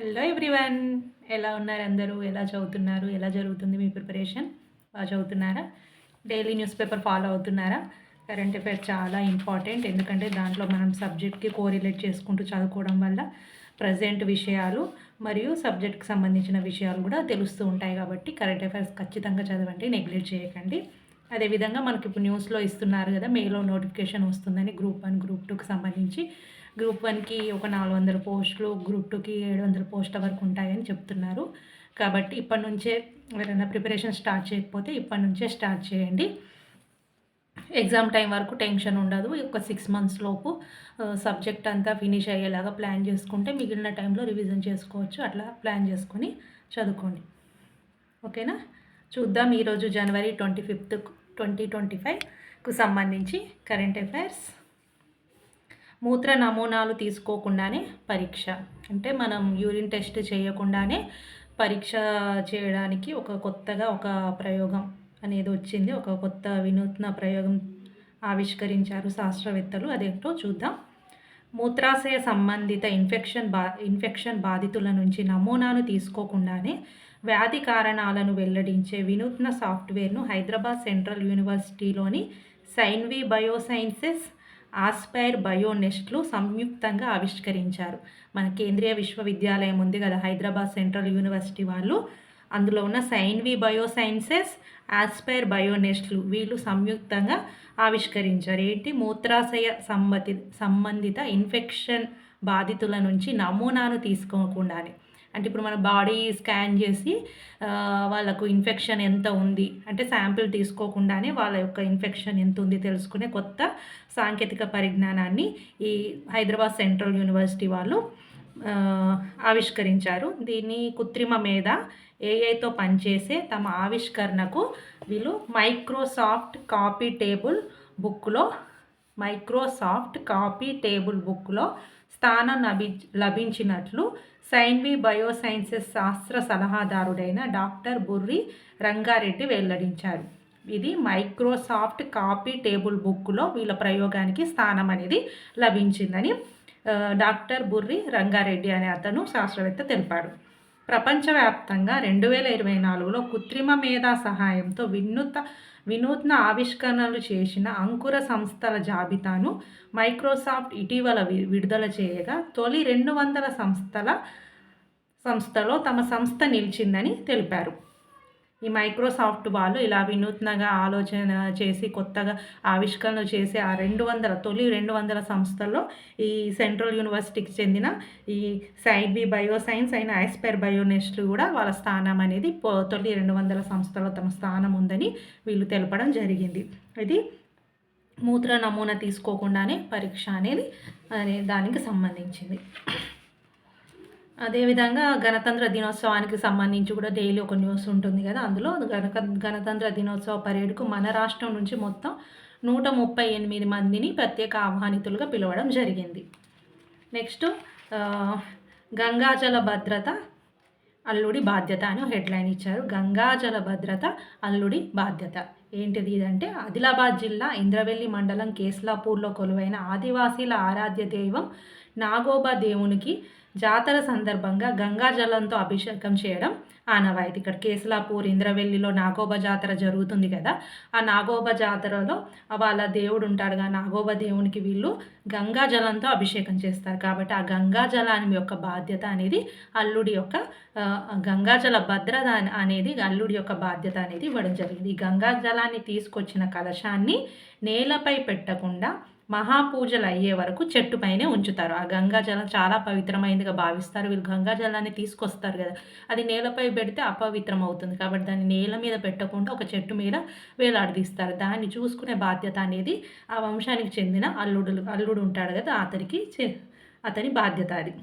Hello everyone. ఎలా ఉన్నారు అందరూ? ఎలా చదువుతున్నారు? ఎలా జరుగుతుంది మీ ప్రిపరేషన్? బాగా చదువుతున్నారా? డైలీ న్యూస్ పేపర్ ఫాలో అవుతున్నారా? కరెంట్ అఫైర్స్ చాలా ఇంపార్టెంట్. ఎందుకంటే దాంట్లో మనం సబ్జెక్ట్కి కోరిలేట్ చేసుకుంటూ చదువుకోవడం వల్ల ప్రజెంట్ విషయాలు మరియు సబ్జెక్ట్కి సంబంధించిన విషయాలు కూడా తెలుస్తూ ఉంటాయి. కాబట్టి కరెంట్ అఫైర్స్ ఖచ్చితంగా చదవండి, నెగ్లెక్ట్ చేయకండి. అదేవిధంగా మనకి ఇప్పుడు న్యూస్లో ఇస్తున్నారు కదా, మేలో నోటిఫికేషన్ వస్తుందని గ్రూప్ 1 గ్రూప్ 2కి సంబంధించి. గ్రూప్ 1కి ఒక 400 పోస్టులు, గ్రూప్ 2కి 700 పోస్టుల వరకు ఉంటాయని చెప్తున్నారు. కాబట్టి ఇప్పటి నుంచే ఎవరైనా ప్రిపరేషన్ స్టార్ట్ చేయకపోతే ఇప్పటి నుంచే స్టార్ట్ చేయండి. ఎగ్జామ్ టైం వరకు టెన్షన్ ఉండదు. ఒక 6 మంత్స్ లోపు సబ్జెక్ట్ అంతా ఫినిష్ అయ్యేలాగా ప్లాన్ చేసుకుంటే మిగిలిన టైంలో రివిజన్ చేసుకోవచ్చు. అట్లా ప్లాన్ చేసుకొని చదువుకోండి. ఓకేనా? చూద్దాం ఈరోజు జనవరి 25, 2025కు సంబంధించి కరెంట్ అఫైర్స్. మూత్ర నమూనాలు తీసుకోకుండానే పరీక్ష. అంటే మనం యూరిన్ టెస్ట్ చేయకుండానే పరీక్ష చేయడానికి కొత్తగా ఒక ప్రయోగం అనేది వచ్చింది. ఒక కొత్త వినూత్న ప్రయోగం ఆవిష్కరించారు శాస్త్రవేత్తలు. అదేంటో చూద్దాం. మూత్రాశయ సంబంధిత ఇన్ఫెక్షన్ బాధితుల నుంచి నమూనాను తీసుకోకుండానే వ్యాధి కారణాలను వెల్లడించే వినూత్న సాఫ్ట్వేర్ను హైదరాబాద్ సెంట్రల్ యూనివర్సిటీలోని సైన్వి బయోసైన్సెస్, ఆస్పైర్ బయోనెస్ట్లు సంయుక్తంగా ఆవిష్కరించారు. మన కేంద్రీయ విశ్వవిద్యాలయం ఉంది కదా, హైదరాబాద్ సెంట్రల్ యూనివర్సిటీ వాళ్ళు, అందులో ఉన్న సైన్వి బయోసైన్సెస్, ఆస్పైర్ బయోనెస్ట్లు వీళ్ళు సంయుక్తంగా ఆవిష్కరించారు. ఏంటి? మూత్రాశయ సంబంధిత ఇన్ఫెక్షన్ బాధితుల నుంచి నమూనాను తీసుకోకుండానే. అంటే ఇప్పుడు మన బాడీ స్కాన్ చేసి వాళ్ళకు ఇన్ఫెక్షన్ ఎంత ఉంది అంటే శాంపిల్ తీసుకోకుండానే వాళ్ళ యొక్క ఇన్ఫెక్షన్ ఎంత ఉంది తెలుసుకునే కొత్త సాంకేతిక పరిజ్ఞానాన్ని ఈ హైదరాబాద్ సెంట్రల్ యూనివర్సిటీ వాళ్ళు ఆవిష్కరించారు. దీన్ని కృత్రిమ మీద ఏఐతో పనిచేసే తమ ఆవిష్కరణకు వీళ్ళు మైక్రోసాఫ్ట్ కాపీ టేబుల్ బుక్లో స్థానం లభించినట్లు సైన్వి బయోసైన్సెస్ శాస్త్ర సలహాదారుడైన డాక్టర్ బుర్రి రంగారెడ్డి వెల్లడించారు. ఇది మైక్రోసాఫ్ట్ కాపీ టేబుల్ బుక్లో వీళ్ళ ప్రయోగానికి స్థానం అనేది లభించిందని డాక్టర్ బుర్రి రంగారెడ్డి అనే అతను శాస్త్రవేత్త తెలిపాడు. ప్రపంచవ్యాప్తంగా 2024లో కృత్రిమ మేధా సహాయంతో వినూత్న ఆవిష్కరణలు చేసిన అంకుర సంస్థల జాబితాను మైక్రోసాఫ్ట్ ఇటీవల విడుదల చేయగా తొలి 200 సంస్థలో తమ సంస్థ నిలిచిందని తెలిపారు. ఈ మైక్రోసాఫ్ట్ వాళ్ళు ఇలా వినూత్నంగా ఆలోచన చేసి కొత్తగా ఆవిష్కరణలు చేసి ఆ తొలి 200 సంస్థల్లో ఈ సెంట్రల్ యూనివర్సిటీకి చెందిన ఈ సైన్వి బయోసైన్స్ అయిన ఆస్పైర్ బయోనెస్ట్లు కూడా వాళ్ళ స్థానం అనేది తొలి 200 సంస్థల్లో తమ స్థానం ఉందని వీళ్ళు తెలపడం జరిగింది. ఇది మూత్ర నమూనా తీసుకోకుండానే పరీక్ష అనేది దానికి సంబంధించింది. అదేవిధంగా గణతంత్ర దినోత్సవానికి సంబంధించి కూడా డైలీ ఒక న్యూస్ ఉంటుంది కదా, అందులో గణతంత్ర దినోత్సవ పరేడ్కు మన రాష్ట్రం నుంచి మొత్తం 138 మందిని ప్రత్యేక ఆహ్వానితులుగా పిలవడం జరిగింది. నెక్స్ట్, గంగాజల భద్రత అల్లుడి బాధ్యత అని హెడ్లైన్ ఇచ్చారు. గంగాజల భద్రత అల్లుడి బాధ్యత ఏంటిది? ఇదంటే ఆదిలాబాద్ జిల్లా ఇంద్రవెల్లి మండలం కేస్లాపూర్లో కొలువైన ఆదివాసీల ఆరాధ్య దైవం నాగోబా దేవునికి జాతర సందర్భంగా గంగాజలంతో అభిషేకం చేయడం ఆనవాయితీ. ఇక్కడ కేస్లాపూర్ ఇంద్రవెల్లిలో నాగోబా జాతర జరుగుతుంది కదా, ఆ నాగోబా జాతరలో వాళ్ళ దేవుడు ఉంటాడుగా, నాగోబా దేవునికి వీళ్ళు గంగాజలంతో అభిషేకం చేస్తారు. కాబట్టి ఆ గంగాజలాన్ని యొక్క బాధ్యత అనేది అల్లుడి యొక్క గంగాజల భద్రత అనేది అల్లుడి యొక్క బాధ్యత అనేది ఇవ్వడం జరిగింది. ఈ గంగాజలాన్ని తీసుకొచ్చిన కలశాన్ని నేలపై పెట్టకుండా మహాపూజలు అయ్యే వరకు చెట్టుపైనే ఉంచుతారు. ఆ గంగాజలం చాలా పవిత్రమైనదిగా భావిస్తారు. వీళ్ళు గంగాజలాన్ని తీసుకొస్తారు కదా, అది నేలపై పెడితే అపవిత్రం అవుతుంది. కాబట్టి దాన్ని నేల మీద పెట్టకుండా ఒక చెట్టు మీద వేలాడదీస్తారు. దాన్ని చూసుకునే బాధ్యత అనేది ఆ వంశానికి చెందిన అల్లుడు ఉంటాడు కదా, అతని బాధ్యత అది.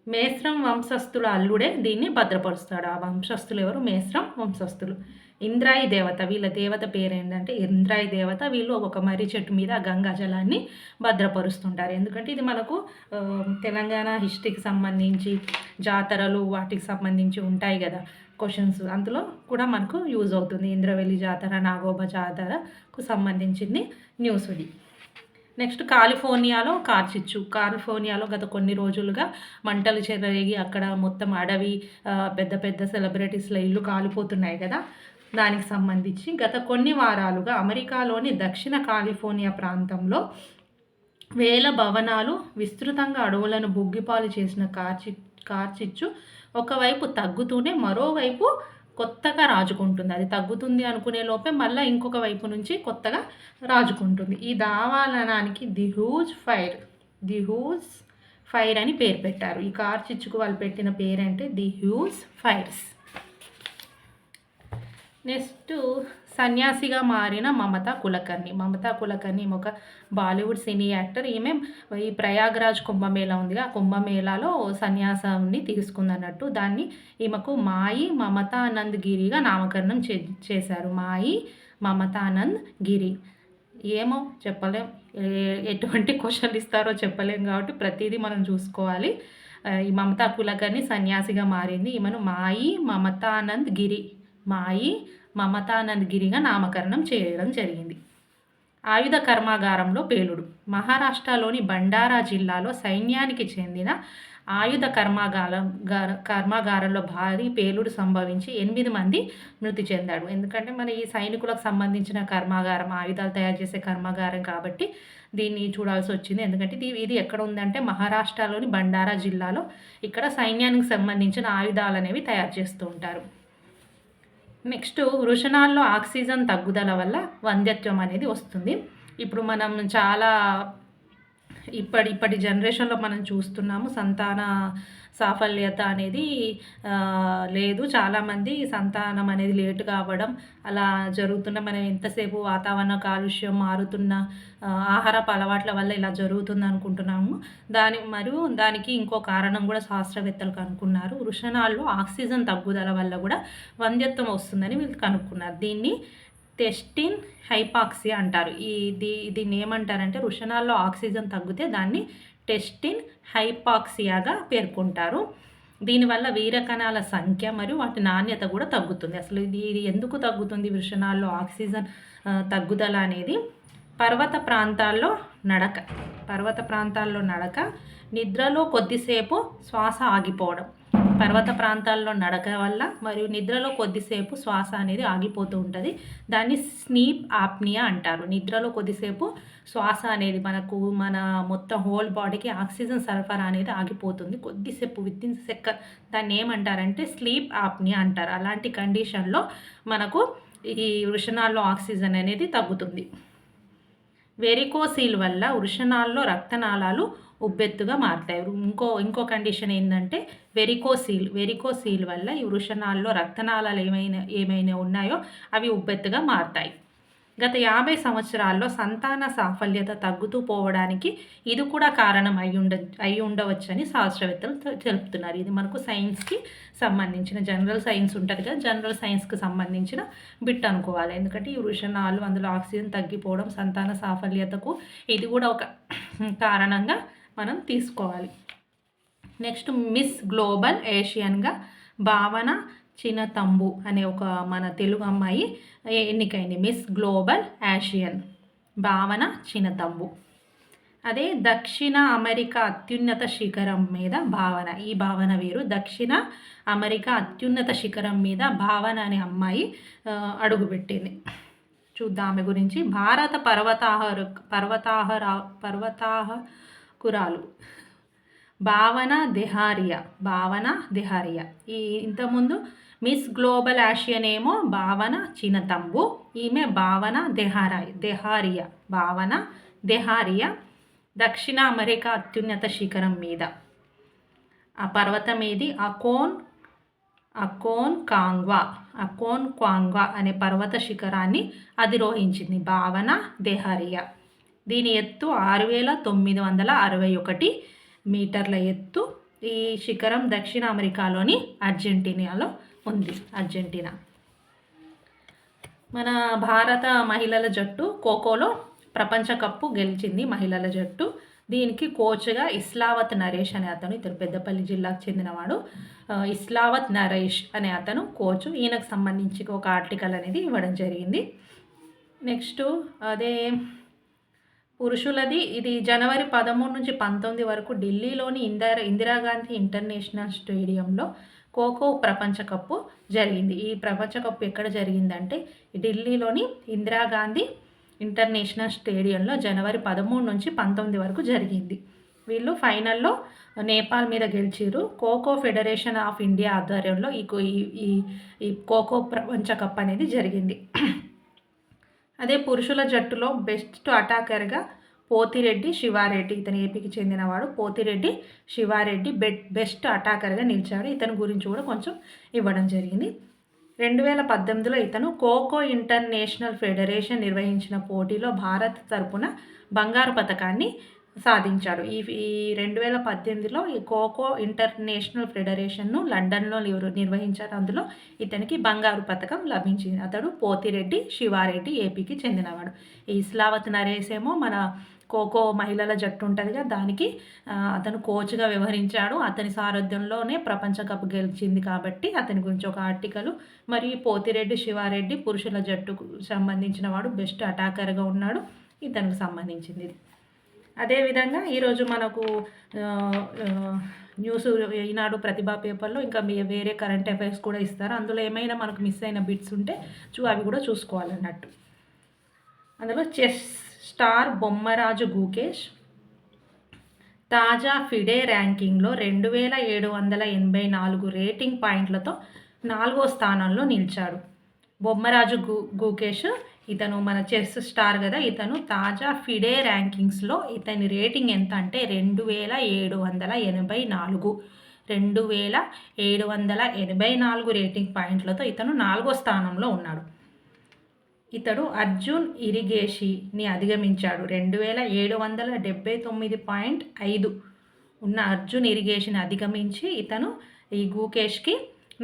మేస్రం వంశస్థుల అల్లుడే దీన్ని భద్రపరుస్తాడు. ఆ వంశస్థులు ఎవరు? మేస్రం వంశస్థులు. ఇంద్రాయి దేవత, వీళ్ళ దేవత పేరు ఏంటంటే ఇంద్రాయి దేవత. వీళ్ళు ఒక మర్రి చెట్టు మీద గంగా జలాన్ని భద్రపరుస్తుంటారు. ఎందుకంటే ఇది మనకు తెలంగాణ హిస్టరీకి సంబంధించి జాతరలు వాటికి సంబంధించి ఉంటాయి కదా క్వశ్చన్స్, అందులో కూడా మనకు యూజ్ అవుతుంది. ఇంద్రవెల్లి జాతర, నాగోబా జాతరకు సంబంధించింది న్యూస్ ఇది. నెక్స్ట్ కాలిఫోర్నియాలో కాలిఫోర్నియాలో గత కొన్ని రోజులుగా మంటలు చెలరేగి అక్కడ మొత్తం అడవి పెద్ద పెద్ద సెలబ్రిటీస్ల ఇల్లు కాలిపోతున్నాయి కదా, దానికి సంబంధించి గత కొన్ని వారాలుగా అమెరికాలోని దక్షిణ కాలిఫోర్నియా ప్రాంతంలో వేల భవనాలు విస్తృతంగా అడవులను బుగ్గిపాలు చేసిన కార్చిచ్చు ఒకవైపు తగ్గుతూనే మరోవైపు కొత్తగా రాజుకుంటుంది. అది తగ్గుతుంది అనుకునే లోపే మళ్ళీ ఇంకొక వైపు నుంచి కొత్తగా రాజుకుంటుంది. ఈ దావాలనానికి ది హ్యూజ్ ఫైర్ అని పేరు పెట్టారు. ఈ కార్చిచ్చుకు వాళ్ళు పెట్టిన పేరంటే ది హ్యూజ్ ఫైర్స్. నెక్స్ట్ సన్యాసిగా మారిన మమతా కులకర్ణి ఒక బాలీవుడ్ సినీ యాక్టర్. ఈమె ఈ ప్రయాగ్రాజ్ కుంభమేళా ఉందిగా, ఆ కుంభమేళాలో సన్యాసాన్ని తీసుకుందన్నట్టు దాన్ని ఈమెకు మాయి మమతానంద్ గిరిగా నామకరణం చేశారు. మాయి మమతానంద్ గిరి. ఏమో చెప్పలేం, ఎటువంటి క్వశ్చన్లు ఇస్తారో చెప్పలేం కాబట్టి ప్రతిదీ మనం చూసుకోవాలి. ఈ మమతా కులకర్ణి సన్యాసిగా మారింది. ఈమెను మాయి మమతానంద్ గిరిగా నామకరణం చేయడం జరిగింది. ఆయుధ కర్మాగారంలో పేలుడు. మహారాష్ట్రలోని బండారా జిల్లాలో సైన్యానికి చెందిన ఆయుధ కర్మాగారంలో భారీ పేలుడు సంభవించి 8 మంది మృతి చెందాడు. ఎందుకంటే మన ఈ సైనికులకు సంబంధించిన కర్మాగారం, ఆయుధాలు తయారు చేసే కర్మాగారం కాబట్టి దీన్ని చూడాల్సి వచ్చింది. ఎందుకంటే ఇది ఎక్కడ ఉందంటే మహారాష్ట్రలోని బండారా జిల్లాలో. ఇక్కడ సైన్యానికి సంబంధించిన ఆయుధాలు అనేవి తయారు చేస్తూ ఉంటారు. నెక్స్ట్ వృషణాల్లో ఆక్సిజన్ తగ్గుదల వల్ల వంధ్యత్వం అనేది వస్తుంది. ఇప్పుడు మనం చాలా ఇప్పటి జనరేషన్లో మనం చూస్తున్నాము, సంతాన సాఫల్యత అనేది లేదు. చాలామంది సంతానం అనేది లేటుగా అవ్వడం అలా జరుగుతున్న, మనం ఎంతసేపు వాతావరణ కాలుష్యం, మారుతున్న ఆహారపు అలవాట్ల వల్ల ఇలా జరుగుతుంది అనుకుంటున్నాము. దానికి ఇంకో కారణం కూడా శాస్త్రవేత్తలు కనుక్కున్నారు. వృషణాల్లో ఆక్సిజన్ తగ్గుదల వల్ల కూడా వంధ్యత్వం వస్తుందని వీళ్ళు కనుక్కున్నారు. దీన్ని టెస్టిన్ హైపాక్సియా అంటారు. దీన్ని ఏమంటారంటే వృషణాల్లో ఆక్సిజన్ తగ్గితే దాన్ని టెస్టిన్ హైపాక్సియాగా పేర్కొంటారు. దీనివల్ల వీరకణాల సంఖ్య మరియు వాటి నాణ్యత కూడా తగ్గుతుంది. అసలు ఇది ఎందుకు తగ్గుతుంది వృషణాల్లో ఆక్సిజన్ తగ్గుదల అనేది? పర్వత ప్రాంతాల్లో నడక, నిద్రలో కొద్దిసేపు శ్వాస ఆగిపోవడం. పర్వత ప్రాంతాల్లో నడక వల్ల మరియు నిద్రలో కొద్దిసేపు శ్వాస అనేది ఆగిపోతూ ఉంటుంది. దాన్ని స్లీప్ ఆప్నియా అంటారు. నిద్రలో కొద్దిసేపు శ్వాస అనేది మన మొత్తం హోల్ బాడీకి ఆక్సిజన్ సరఫరా అనేది ఆగిపోతుంది కొద్దిసేపు, వితిన్ సెకండ్. దాన్ని ఏమంటారంటే స్లీప్ ఆప్నియా అంటారు. అలాంటి కండిషన్లో మనకు ఈ వృషణాల్లో ఆక్సిజన్ అనేది తగ్గుతుంది. వెరికోసీల్ వల్ల వృషణాల్లో రక్తనాళాలు ఉబ్బెత్తుగా మారుతాయి. ఇంకో కండిషన్ ఏంటంటే వెరికోసీల్ వల్ల ఈ వృషణాల్లో రక్తనాళాలు ఏమైనా ఉన్నాయో అవి ఉబ్బెత్తుగా మారుతాయి. గత 50 సంవత్సరాల్లో సంతాన సాఫల్యత తగ్గుతూ పోవడానికి ఇది కూడా కారణం అయి ఉండవచ్చని శాస్త్రవేత్తలు తెలుపుతున్నారు. ఇది మనకు సైన్స్కి సంబంధించిన, జనరల్ సైన్స్ ఉంటుంది కదా, జనరల్ సైన్స్కి సంబంధించిన బిట్ అనుకోవాలి. ఎందుకంటే ఈ వృషణాలు, అందులో ఆక్సిజన్ తగ్గిపోవడం సంతాన సాఫల్యతకు ఇది కూడా ఒక కారణంగా మనం తీసుకోవాలి. నెక్స్ట్ మిస్ గ్లోబల్ ఏషియన్గా భావన చినతంబు అనే ఒక మన తెలుగు అమ్మాయి ఎన్నికైంది. మిస్ గ్లోబల్ ఏషియన్ భావన చినతంబు. అదే దక్షిణ అమెరికా అత్యున్నత శిఖరం మీద భావన. ఈ భావన వేరు. దక్షిణ అమెరికా అత్యున్నత శిఖరం మీద భావన అనే అమ్మాయి అడుగుపెట్టింది. చూద్దాం ఆమె గురించి. భారత పర్వతాహకురాలు భావన దెహారియా. ఈ ఇంతకుముందు మిస్ గ్లోబల్ ఏషియన్ ఏమో భావన చినతంబు, ఈమె భావన దెహారియా. దక్షిణ అమెరికా అత్యున్నత శిఖరం మీద, ఆ పర్వతం ఏది? అకోన్ కాంగ్వా అనే పర్వత శిఖరాన్ని అధిరోహించింది భావన దెహారియా. దీని ఎత్తు 6961 మీటర్ల ఎత్తు. ఈ శిఖరం దక్షిణ అమెరికాలోని అర్జెంటీనాలో ఉంది. మన భారత మహిళల జట్టు ఖోఖోలో ప్రపంచ కప్పు గెలిచింది మహిళల జట్టు. దీనికి కోచ్గా ఇస్లావత్ నరేష్ అనే అతను, ఇతను పెద్దపల్లి జిల్లాకు చెందినవాడు. ఇస్లావత్ నరేష్ అనే అతను కోచ్. ఈయనకు సంబంధించి ఒక ఆర్టికల్ అనేది ఇవ్వడం జరిగింది. నెక్స్ట్ అదే పురుషులది ఇది జనవరి 13 నుంచి 19 వరకు ఢిల్లీలోని ఇందిరాగాంధీ ఇంటర్నేషనల్ స్టేడియంలో ఖోఖో ప్రపంచ కప్పు జరిగింది. ఈ ప్రపంచ కప్పు ఎక్కడ జరిగిందంటే ఢిల్లీలోని ఇందిరాగాంధీ ఇంటర్నేషనల్ స్టేడియంలో జనవరి 13 నుంచి 19 వరకు జరిగింది. వీళ్ళు ఫైనల్లో నేపాల్ మీద గెలిచిరు. ఖోఖో ఫెడరేషన్ ఆఫ్ ఇండియా ఆధ్వర్యంలో ఈ ఖోఖో ప్రపంచ కప్ అనేది జరిగింది. అదే పురుషుల జట్టులో బెస్ట్ అటాకర్గా పోతిరెడ్డి శివారెడ్డి, ఇతను ఏపీకి చెందినవాడు. పోతిరెడ్డి శివారెడ్డి బెస్ట్ అటాకర్గా నిలిచాడు. ఇతని గురించి కూడా కొంచెం ఇవ్వడం జరిగింది. 2018లో ఇతను ఖోఖో ఇంటర్నేషనల్ ఫెడరేషన్ నిర్వహించిన పోటీలో భారత్ తరపున బంగారు పతకాన్ని సాధించాడు. ఈ 2018లో ఈ ఖోఖో ఇంటర్నేషనల్ ఫెడరేషన్ను లండన్లో నిర్వహించారు. అందులో ఇతనికి బంగారు పతకం లభించింది. అతడు పోతిరెడ్డి శివారెడ్డి, ఏపీకి చెందినవాడు. ఈ ఇస్లావత్ నరేష్ ఏమో మన ఖోఖో మహిళల జట్టు ఉంటుందిగా, దానికి అతను కోచ్గా వ్యవహరించాడు. అతని సారథ్యంలోనే ప్రపంచ కప్ గెలిచింది కాబట్టి అతని గురించి ఒక ఆర్టికల్. మరియు పోతిరెడ్డి శివారెడ్డి పురుషుల జట్టుకు సంబంధించిన వాడు, బెస్ట్ అటాకర్గా ఉన్నాడు. ఇతనికి సంబంధించింది ఇది. అదేవిధంగా ఈరోజు మనకు న్యూస్ ఈనాడు ప్రతిభా పేపర్లో ఇంకా వేరే కరెంట్ అఫైర్స్ కూడా ఇస్తారు. అందులో ఏమైనా మనకు మిస్ అయిన బిట్స్ ఉంటే అవి కూడా చూసుకోవాలన్నట్టు. అందులో చెస్ స్టార్ బొమ్మరాజు గుకేష్ తాజా ఫిడే ర్యాంకింగ్లో 2784 రేటింగ్ పాయింట్లతో 4వ స్థానంలో నిలిచాడు. బొమ్మరాజు గుకేష్ ఇతను మన చెస్ స్టార్ కదా. ఇతను తాజా ఫిడే ర్యాంకింగ్స్లో ఇతని రేటింగ్ ఎంత అంటే 2784 రేటింగ్ పాయింట్లతో ఇతను 4వ స్థానంలో ఉన్నాడు. ఇతడు అర్జున్ ఇరిగేషిని అధిగమించాడు. 2779.5 ఉన్న అర్జున్ ఇరిగేషిని అధిగమించి ఇతను ఈ గుకేష్కి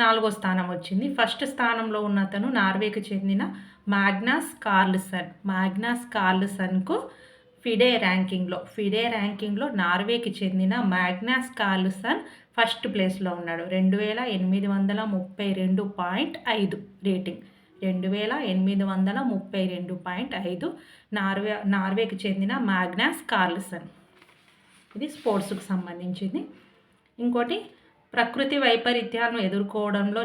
4వ స్థానం వచ్చింది. ఫస్ట్ స్థానంలో ఉన్న అతను నార్వేకి చెందిన మాగ్నస్ కార్ల్సన్కు ఫిడే ర్యాంకింగ్లో నార్వేకి చెందిన మాగ్నస్ కార్ల్సన్ ఫస్ట్ ప్లేస్లో ఉన్నాడు. 2832.5 రేటింగ్. 2832.5 నార్వేకి చెందిన మాగ్నస్ కార్ల్సన్. ఇది స్పోర్ట్స్కి సంబంధించింది. ఇంకోటి, ప్రకృతి వైపరీత్యాలను ఎదుర్కోవడంలో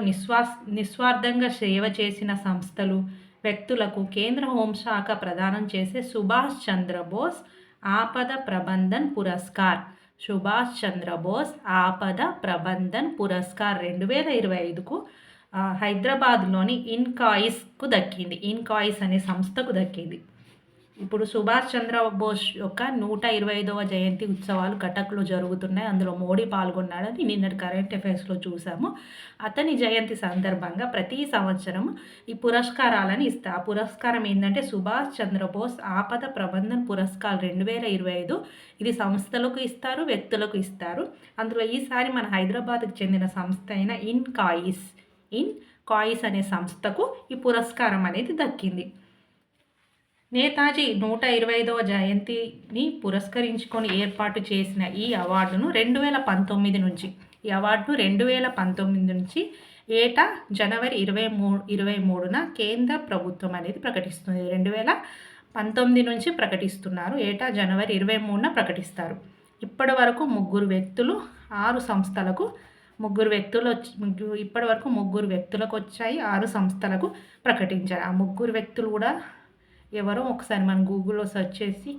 నిస్వార్థంగా సేవ చేసిన సంస్థలు, వ్యక్తులకు కేంద్ర హోంశాఖ ప్రదానం చేసే సుభాష్ చంద్రబోస్ ఆపద ప్రబంధన్ పురస్కార్ 2025కు హైదరాబాద్లోని ఇన్కాయిస్కు దక్కింది. ఇన్కాయిస్ అనే సంస్థకు దక్కింది. ఇప్పుడు సుభాష్ చంద్రబోస్ యొక్క 125వ జయంతి ఉత్సవాలు కటక్లో జరుగుతున్నాయి. అందులో మోడీ పాల్గొన్నాడని నిన్నటి కరెంట్ అఫైర్స్లో చూసాము. అతని జయంతి సందర్భంగా ప్రతి సంవత్సరం ఈ పురస్కారాలను ఇస్తారు. ఆ పురస్కారం ఏంటంటే సుభాష్ చంద్రబోస్ ఆపద ప్రబంధన్ పురస్కార్ 2025. ఇది సంస్థలకు ఇస్తారు, వ్యక్తులకు ఇస్తారు. అందులో ఈసారి మన హైదరాబాద్కి చెందిన సంస్థ అయిన ఇన్కాయిస్ అనే సంస్థకు ఈ పురస్కారం అనేది దక్కింది. నేతాజీ 125వ జయంతిని పురస్కరించుకొని ఏర్పాటు చేసిన ఈ అవార్డును 2019 నుంచి ఏటా జనవరి 23న కేంద్ర ప్రభుత్వం అనేది ప్రకటిస్తుంది. 2019 నుంచి ప్రకటిస్తున్నారు. ఏటా జనవరి 23న ప్రకటిస్తారు. ఇప్పటి వరకు ముగ్గురు వ్యక్తులకు వచ్చాయి. 6 సంస్థలకు ప్రకటించారు. ఆ ముగ్గురు వ్యక్తులు కూడా ఎవరో ఒకసారి మనం గూగుల్లో సెర్చ్ చేసి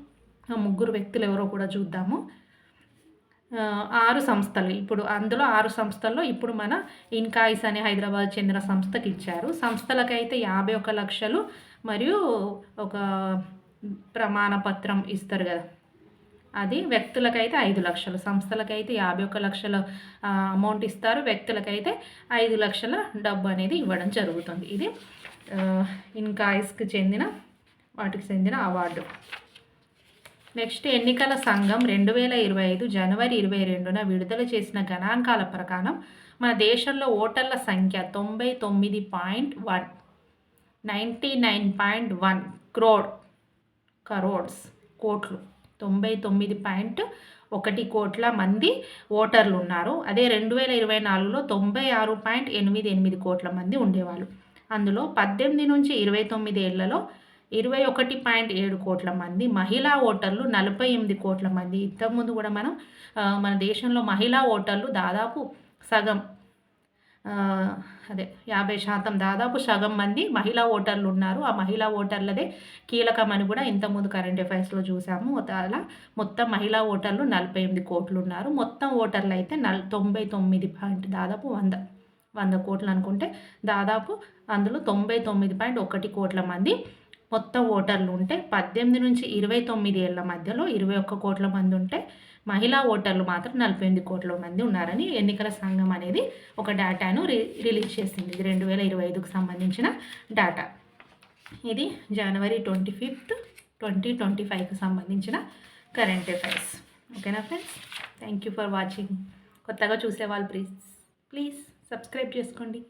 ఆ ముగ్గురు వ్యక్తులు ఎవరో కూడా చూద్దాము. 6 సంస్థలు, ఇప్పుడు అందులో 6 సంస్థల్లో ఇప్పుడు మన ఇన్కాయిస్ అనే హైదరాబాద్ చెందిన సంస్థకి ఇచ్చారు. సంస్థలకైతే 51 లక్షలు మరియు ఒక ప్రమాణ పత్రం ఇస్తారు కదా, అది. వ్యక్తులకైతే 5 లక్షలు. సంస్థలకైతే 51 లక్షల అమౌంట్ ఇస్తారు, వ్యక్తులకైతే 5 లక్షల డబ్బు అనేది ఇవ్వడం జరుగుతుంది. ఇది ఇన్కాయిస్కి చెందిన అవార్డు. నెక్స్ట్, ఎన్నికల సంఘం 2025 జనవరి 22న విడుదల చేసిన గణాంకాల ప్రకారం మన దేశంలో ఓటర్ల సంఖ్య 99.1 కోట్లు 99.1 కోట్ల మంది ఓటర్లు ఉన్నారు. అదే 2024లో 96.88 కోట్ల మంది ఉండేవాళ్ళు. అందులో 18 నుంచి 29 ఏళ్లలో 21.7 కోట్ల మంది, మహిళా ఓటర్లు 48 కోట్ల మంది. ఇంతకుముందు కూడా మనం మన దేశంలో మహిళా ఓటర్లు దాదాపు సగం అదే 50% దాదాపు సగం మంది మహిళా ఓటర్లు ఉన్నారు. ఆ మహిళా ఓటర్లదే కీలకమని కూడా ఇంతకుముందు కరెంట్ అఫైర్స్లో చూసాము. అలా మొత్తం మహిళా ఓటర్లు 48 కోట్లు ఉన్నారు. మొత్తం ఓటర్లు అయితే 99 దాదాపు 100 కోట్లు అనుకుంటే దాదాపు అందులో 99.1 కోట్ల మంది మొత్తం ఓటర్లు ఉంటే 18 నుంచి 29 ఏళ్ల మధ్యలో 21 కోట్ల మంది ఉంటే మహిళా ఓటర్లు మాత్రం 48 కోట్ల మంది ఉన్నారని ఎన్నికల సంఘం అనేది ఒక డేటాను రిలీజ్ చేసింది. ఇది 2025కు సంబంధించిన డేటా. ఇది జనవరి 25, 2025కు సంబంధించిన కరెంట్ అఫైర్స్. ఓకేనా friends, thank you for watching. కొత్తగా చూసేవాళ్ళు ప్లీజ్ సబ్స్క్రైబ్ చేసుకోండి.